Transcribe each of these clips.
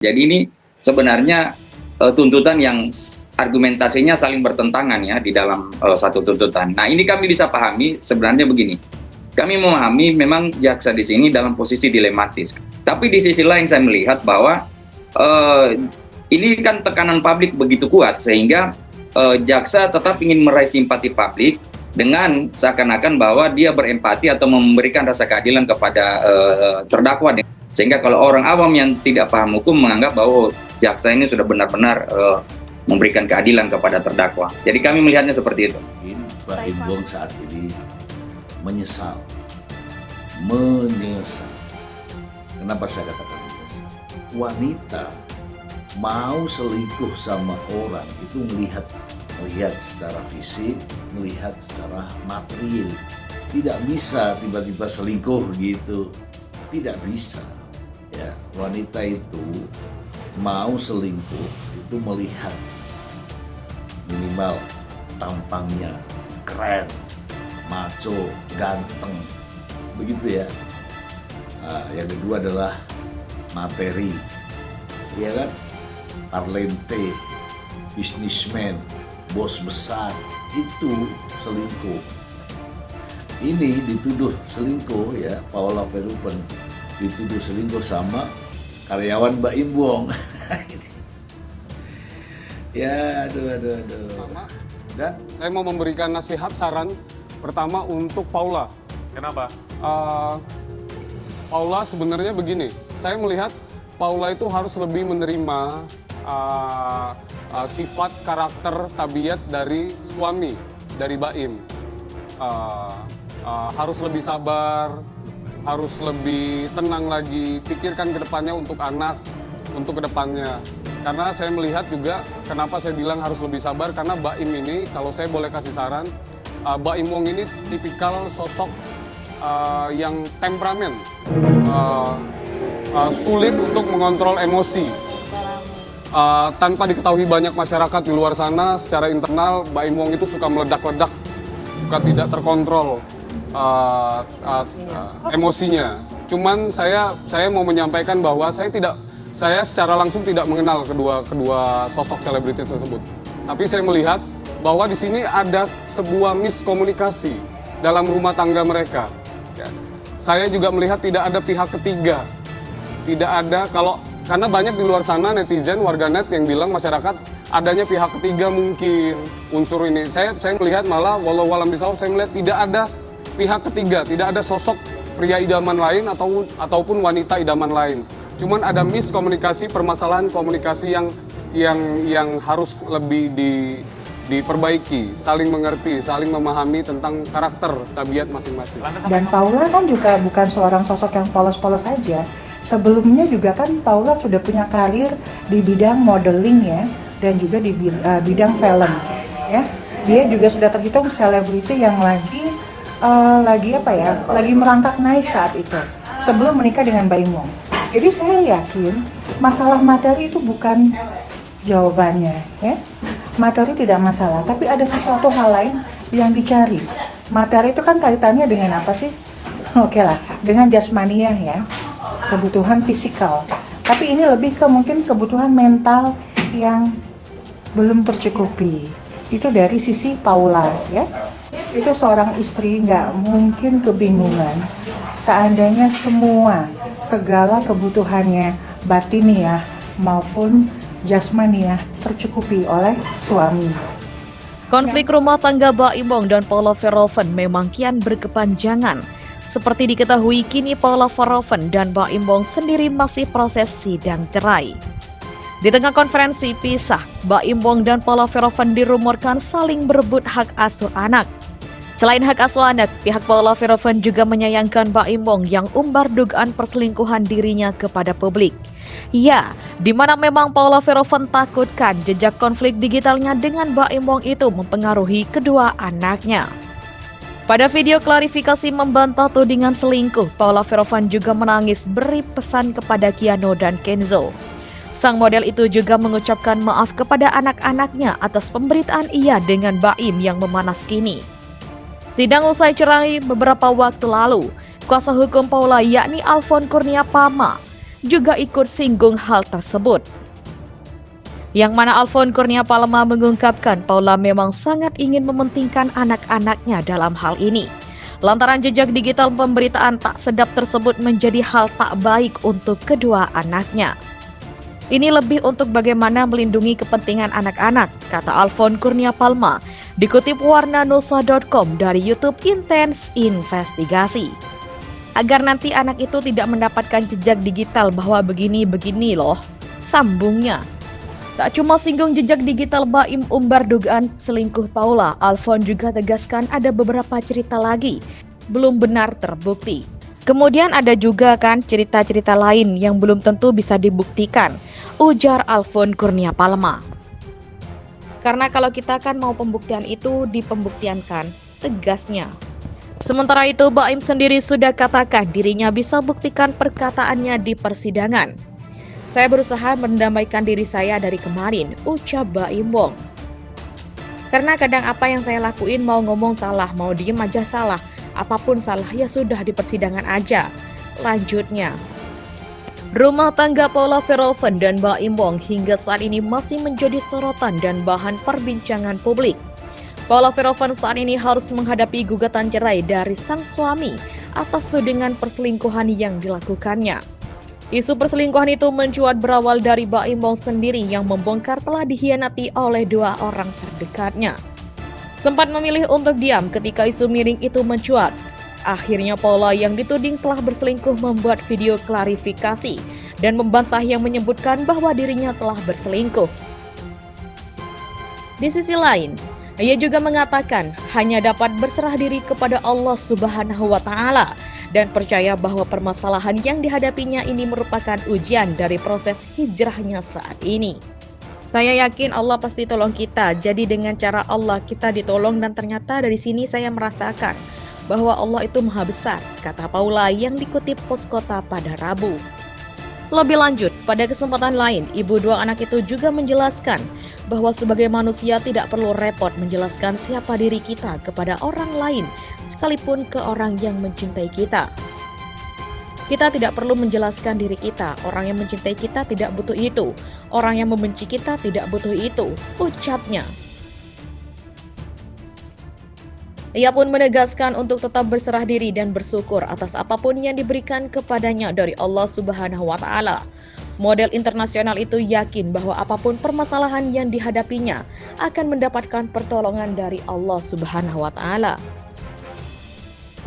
Jadi ini sebenarnya tuntutan yang argumentasinya saling bertentangan ya di dalam satu tuntutan. Nah, ini kami bisa pahami sebenarnya begini. Kami memahami memang jaksa di sini dalam posisi dilematis. Tapi di sisi lain saya melihat bahwa ini kan tekanan publik begitu kuat sehingga jaksa tetap ingin meraih simpati publik dengan seakan-akan bahwa dia berempati atau memberikan rasa keadilan kepada terdakwa. Sehingga kalau orang awam yang tidak paham hukum menganggap bahwa jaksa ini sudah benar-benar memberikan keadilan kepada terdakwa. Jadi kami melihatnya seperti itu. Mbak Imbong saat ini menyesal. Kenapa saya katakan menyesal? Wanita mau selingkuh sama orang itu melihat secara fisik, melihat secara material. Tidak bisa tiba-tiba selingkuh gitu. Tidak bisa. Ya, wanita itu mau selingkuh itu melihat minimal tampangnya keren, maco, ganteng, begitu ya. Nah, yang kedua adalah materi, ya kan? Parlente, bisnismen, bos besar, itu selingkuh. Ini dituduh selingkuh ya, Paula Verhoeven dituduh selingkuh sama karyawan Mbak Imbong. Ya, aduh. Dan saya mau memberikan nasihat saran pertama untuk Paula. Kenapa? Paula sebenarnya begini, saya melihat Paula itu harus lebih menerima sifat karakter tabiat dari suami, dari Baim. Harus lebih sabar, harus lebih tenang lagi, pikirkan ke depannya untuk anak, untuk ke depannya. Karena saya melihat juga, kenapa saya bilang harus lebih sabar, karena Baim ini, kalau saya boleh kasih saran, Baim Wong ini tipikal sosok yang temperamen, sulit untuk mengontrol emosi. Tanpa diketahui banyak masyarakat di luar sana, secara internal, Baim Wong itu suka meledak-ledak, suka tidak terkontrol emosinya. Cuman saya mau menyampaikan bahwa saya secara langsung tidak mengenal kedua sosok selebritis tersebut. Tapi saya melihat bahwa di sini ada sebuah miskomunikasi dalam rumah tangga mereka. Ya. Saya juga melihat tidak ada pihak ketiga. Tidak ada, karena banyak di luar sana netizen, warganet yang bilang masyarakat adanya pihak ketiga mungkin unsur ini. Saya melihat malah walau-walam bisawab, saya melihat tidak ada pihak ketiga, tidak ada sosok pria idaman lain ataupun wanita idaman lain. Cuman ada miskomunikasi, permasalahan komunikasi yang harus lebih diperbaiki, saling mengerti, saling memahami tentang karakter tabiat masing-masing. Dan Paula kan juga bukan seorang sosok yang polos-polos saja. Sebelumnya juga kan Paula sudah punya karir di bidang modeling ya, dan juga di bidang film ya. Dia juga sudah terhitung selebriti yang lagi merangkak naik saat itu sebelum menikah dengan Baim Wong. Jadi saya yakin masalah materi itu bukan jawabannya ya. Materi tidak masalah, tapi ada sesuatu hal lain yang dicari. Materi itu kan kaitannya dengan apa sih? Oke lah, dengan jasmaniah ya, kebutuhan fisikal. Tapi ini lebih ke mungkin kebutuhan mental yang belum tercukupi. Itu dari sisi Paula ya. Itu seorang istri nggak mungkin kebingungan seandainya segala kebutuhannya batiniah maupun jasmaniah tercukupi oleh suami. Konflik rumah tangga Baim Wong dan Paula Verhoeven memang kian berkepanjangan. Seperti diketahui, kini Paula Verhoeven dan Baim Wong sendiri masih proses sidang cerai. Di tengah konferensi pisah, Baim Wong dan Paula Verhoeven dirumorkan saling berebut hak asuh anak. Selain hak asuh anak, pihak Paula Verhoeven juga menyayangkan Baim Wong yang umbar dugaan perselingkuhan dirinya kepada publik. Ya, di mana memang Paula Verhoeven takutkan jejak konflik digitalnya dengan Baim Wong itu mempengaruhi kedua anaknya. Pada video klarifikasi membantah tudingan selingkuh, Paula Verhoeven juga menangis beri pesan kepada Keanu dan Kenzo. Sang model itu juga mengucapkan maaf kepada anak-anaknya atas pemberitaan ia dengan Baim yang memanas kini. Sidang usai cerai beberapa waktu lalu, kuasa hukum Paula yakni Alfon Kurnia Pama juga ikut singgung hal tersebut. Yang mana Alfon Kurnia Palma mengungkapkan Paula memang sangat ingin mementingkan anak-anaknya dalam hal ini. Lantaran jejak digital pemberitaan tak sedap tersebut menjadi hal tak baik untuk kedua anaknya. Ini lebih untuk bagaimana melindungi kepentingan anak-anak, kata Alfon Kurnia Palma, dikutip warnanusa.com dari YouTube Intens Investigasi. Agar nanti anak itu tidak mendapatkan jejak digital bahwa begini-begini loh, sambungnya. Tak cuma singgung jejak digital Baim umbar dugaan selingkuh Paula, Alfon juga tegaskan ada beberapa cerita lagi belum benar terbukti. Kemudian ada juga kan cerita-cerita lain yang belum tentu bisa dibuktikan, ujar Alfon Kurnia Palma. Karena kalau kita kan mau pembuktian itu dipembuktiankan, tegasnya. Sementara itu Baim sendiri sudah katakan dirinya bisa buktikan perkataannya di persidangan. Saya berusaha mendamaikan diri saya dari kemarin, ucap Baim Wong. Karena kadang apa yang saya lakuin mau ngomong salah, mau diem aja salah. Apapun salah ya sudah di persidangan aja. Lanjutnya. Rumah tangga Paula Verhoeven dan Baim Wong hingga saat ini masih menjadi sorotan dan bahan perbincangan publik. Paula Verhoeven saat ini harus menghadapi gugatan cerai dari sang suami atas tudingan perselingkuhan yang dilakukannya. Isu perselingkuhan itu mencuat berawal dari Baim Wong sendiri yang membongkar telah dikhianati oleh dua orang terdekatnya. Sempat memilih untuk diam ketika isu miring itu mencuat. Akhirnya Paula yang dituding telah berselingkuh membuat video klarifikasi dan membantah yang menyebutkan bahwa dirinya telah berselingkuh. Di sisi lain, ia juga mengatakan hanya dapat berserah diri kepada Allah Subhanahu wa Ta'ala dan percaya bahwa permasalahan yang dihadapinya ini merupakan ujian dari proses hijrahnya saat ini. Saya yakin Allah pasti tolong kita, jadi dengan cara Allah kita ditolong dan ternyata dari sini saya merasakan bahwa Allah itu maha besar, kata Paula yang dikutip Poskota pada Rabu. Lebih lanjut, pada kesempatan lain, ibu dua anak itu juga menjelaskan bahwa sebagai manusia tidak perlu repot menjelaskan siapa diri kita kepada orang lain, sekalipun ke orang yang mencintai kita. Kita tidak perlu menjelaskan diri kita, orang yang mencintai kita tidak butuh itu, orang yang membenci kita tidak butuh itu, ucapnya. Ia pun menegaskan untuk tetap berserah diri dan bersyukur atas apapun yang diberikan kepadanya dari Allah Subhanahu wa Ta'ala. Model internasional itu yakin bahwa apapun permasalahan yang dihadapinya akan mendapatkan pertolongan dari Allah Subhanahu wa Ta'ala.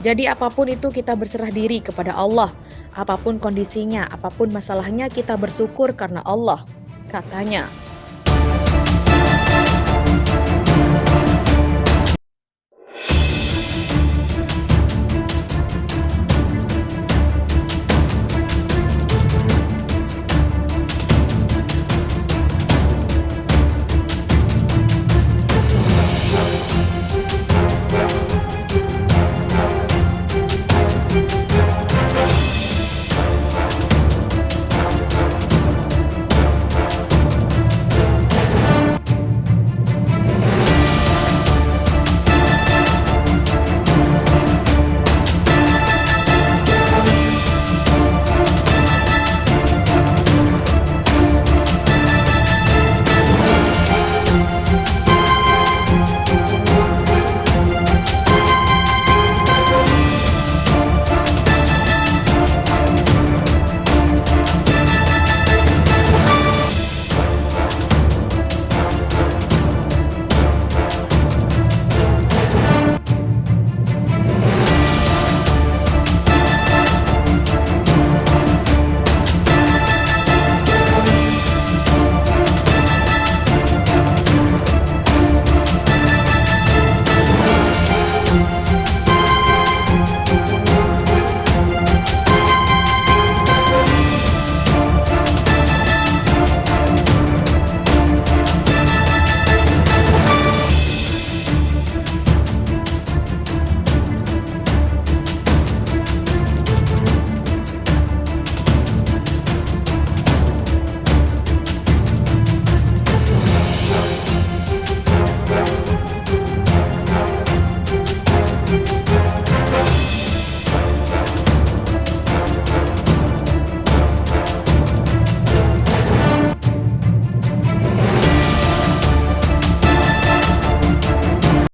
Jadi apapun itu kita berserah diri kepada Allah. Apapun kondisinya, apapun masalahnya kita bersyukur karena Allah, katanya.